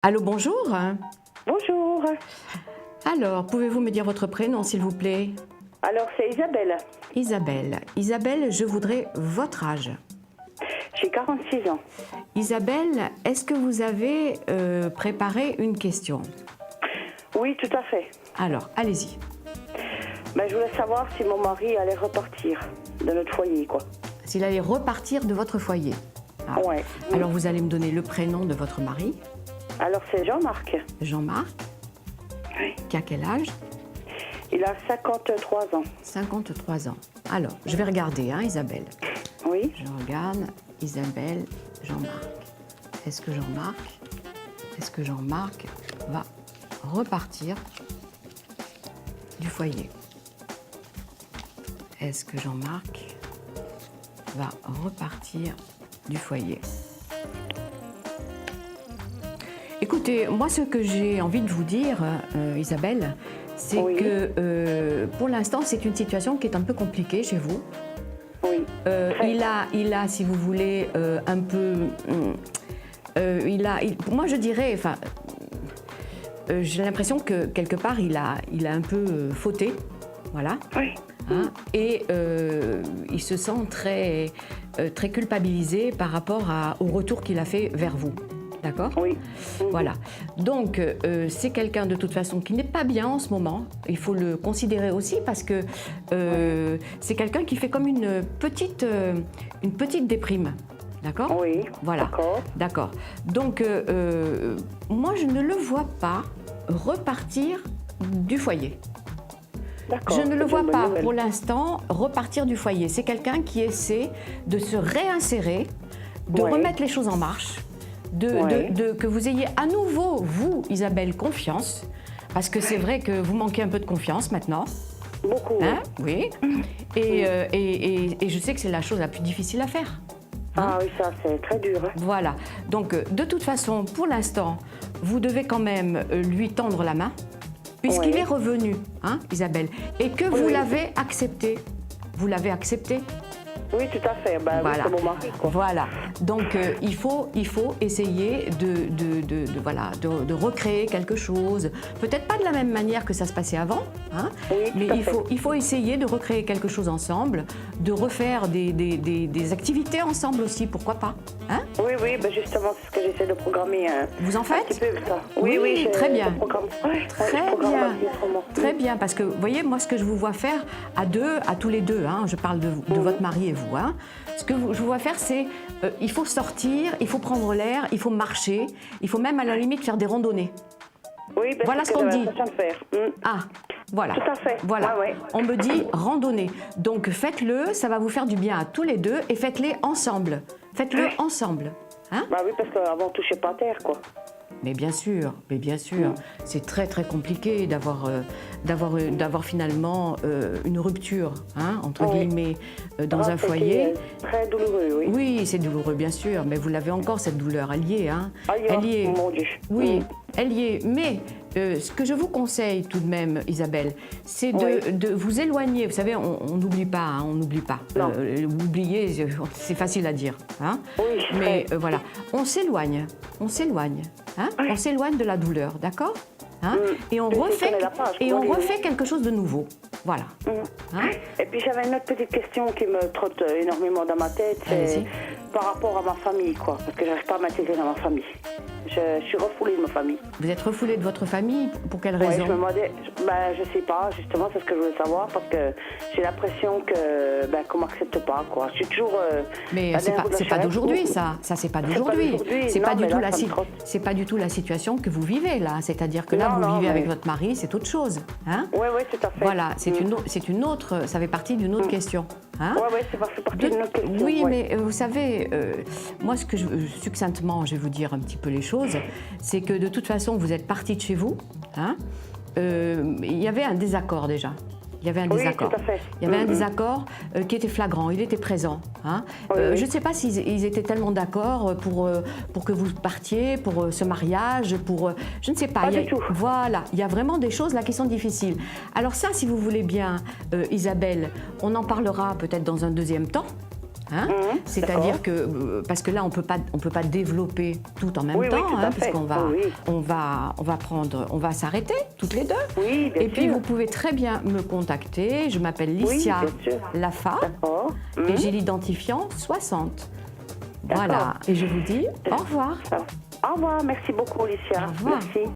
Allô, bonjour. Bonjour. Alors, pouvez-vous me dire votre prénom, s'il vous plaît? Alors, c'est Isabelle. Isabelle. Isabelle, je voudrais votre âge. J'ai 46 ans. Isabelle, est-ce que vous avez préparé une question? Oui, tout à fait. Alors, allez-y. Je voulais savoir si mon mari allait repartir de notre foyer, quoi. S'il allait repartir de votre foyer. Ah. Ouais. Alors, vous allez me donner le prénom de votre mari? Alors, c'est Jean-Marc. Jean-Marc. Oui. Qui a quel âge? Il a 53 ans. 53 ans. Alors, je vais regarder, hein, Isabelle. Oui. Je regarde Isabelle, Jean-Marc. Est-ce que Jean-Marc va repartir du foyer? Est-ce que Jean-Marc va repartir du foyer? Écoutez, moi ce que j'ai envie de vous dire, Isabelle, c'est Oui. que pour l'instant c'est une situation qui est un peu compliquée chez vous. Oui. Il a, si vous voulez, un peu... moi je dirais, enfin, j'ai l'impression que quelque part il a un peu fauté, voilà. Oui. Hein, et il se sent très culpabilisé par rapport au retour qu'il a fait vers vous. D'accord? Oui. Voilà. Donc, c'est quelqu'un de toute façon qui n'est pas bien en ce moment. Il faut le considérer aussi parce que c'est quelqu'un qui fait comme une petite déprime. D'accord? Oui. Voilà. D'accord. D'accord. Donc, moi, je ne le vois pas repartir du foyer. D'accord. Je ne le C'est vois une bonne pas nouvelle. pour l'instant repartir du foyer. C'est quelqu'un qui essaie de se réinsérer, de Ouais. remettre les choses en marche, Ouais. que vous ayez à nouveau, vous, Isabelle, confiance, parce que c'est vrai que vous manquez un peu de confiance maintenant. Beaucoup. Hein? Oui. Et je sais que c'est la chose la plus difficile à faire. Ah oui, ça, c'est très dur. Hein. Voilà. Donc, de toute façon, pour l'instant, vous devez quand même lui tendre la main, puisqu'il Ouais. est revenu, hein, Isabelle, et que vous Oui. l'avez accepté. Vous l'avez accepté? Oui, tout à fait. Oui, Voilà. c'est mon mari, quoi. Voilà. Donc, il faut essayer de recréer quelque chose. Peut-être pas de la même manière que ça se passait avant, hein, Oui, mais tout à fait. il faut essayer de recréer quelque chose ensemble, de refaire des activités ensemble aussi, pourquoi pas, hein? Oui, justement, c'est ce que j'essaie de programmer. Vous en Un faites? petit peu, ça. Oui, j'ai très bien. le programme. Ouais, Très je programme bien, ma vie autrement. très bien, parce que vous voyez, moi ce que je vous vois faire à tous les deux, hein, je parle de votre mari et vous, hein, ce que je vous vois faire, c'est il faut sortir, il faut prendre l'air, il faut marcher, il faut même à la limite faire des randonnées. Oui, Voilà c'est ce qu'on j'avais dit. l'impression de faire. Ah, voilà. Tout à fait. Voilà. Ouais. On me dit randonnée. Donc faites-le, ça va vous faire du bien à tous les deux et faites-les ensemble. Faites-le Ouais. ensemble. Hein? Oui, parce qu'avant, on touchait pas à terre, quoi. Mais bien sûr, c'est très très compliqué d'avoir finalement une rupture, hein, entre Oui. guillemets, dans un C'était, foyer. Très douloureux, oui. Oui, c'est douloureux bien sûr, mais vous l'avez encore cette douleur, elle y est, hein. Aïe, Elle y est. mon Dieu. Oui, elle y est. Mais ce que je vous conseille tout de même, Isabelle, c'est Oui. de vous éloigner. Vous savez, on n'oublie pas, hein, on n'oublie pas. Non. Oublier, c'est facile à dire, hein. Oui, Mais très. voilà, on s'éloigne, hein. Oui. On s'éloigne de la douleur, d'accord, hein. Et on Je sais refait, qu'on est là, je comprends. quelque chose de nouveau. Voilà. Hein? Et puis j'avais une autre petite question qui me trotte énormément dans ma tête, c'est Allez-y. par rapport à ma famille, quoi. Parce que j'arrive pas à m'intégrer dans ma famille. Je suis refoulée de ma famille. Vous êtes refoulé de votre famille, pour quelle Ouais, raison? je me demandais, je sais pas, justement, c'est ce que je voulais savoir, parce que j'ai l'impression que qu'on m'accepte pas, quoi. Je suis toujours. Mais la c'est dernière pas, bout de c'est pas charrette. d'aujourd'hui, ça. Ça, c'est pas d'aujourd'hui. d'aujourd'hui. C'est pas Non, du mais tout là, ça me trotte. c'est pas du tout la situation que vous vivez là. C'est-à-dire que là, Non, vous non, vivez avec mais- votre mari, c'est autre chose, hein. Oui, tout à fait. Voilà, c'est une autre. Ça fait partie d'une autre question, hein. Oui, c'est partie d'une autre question. Oui, ouais. mais vous savez, moi, succinctement, je vais vous dire un petit peu les choses, c'est que de toute façon, vous êtes parti de chez vous, hein. Il y avait un désaccord déjà. Il y avait un Oui, désaccord. tout à fait. Il y avait un désaccord qui était flagrant, il était présent, hein. Oui. Je ne sais pas s'ils étaient tellement d'accord pour que vous partiez, pour ce mariage, je ne sais pas. Pas Il y a- du tout. Voilà, il y a vraiment des choses là qui sont difficiles. Alors ça, si vous voulez bien, Isabelle, on en parlera peut-être dans un deuxième temps. Hein. C'est-à-dire que, parce que là, on peut pas développer tout en même Oui, temps, tout à fait. puisqu'on on va s'arrêter toutes les deux. Oui, bien et puis, sûr. vous pouvez très bien me contacter. Je m'appelle Licia bien sûr. Lafa D'accord. et j'ai l'identifiant 60. D'accord. Voilà. Et je vous dis au revoir. Au revoir, merci beaucoup, Alicia. Au revoir. Merci.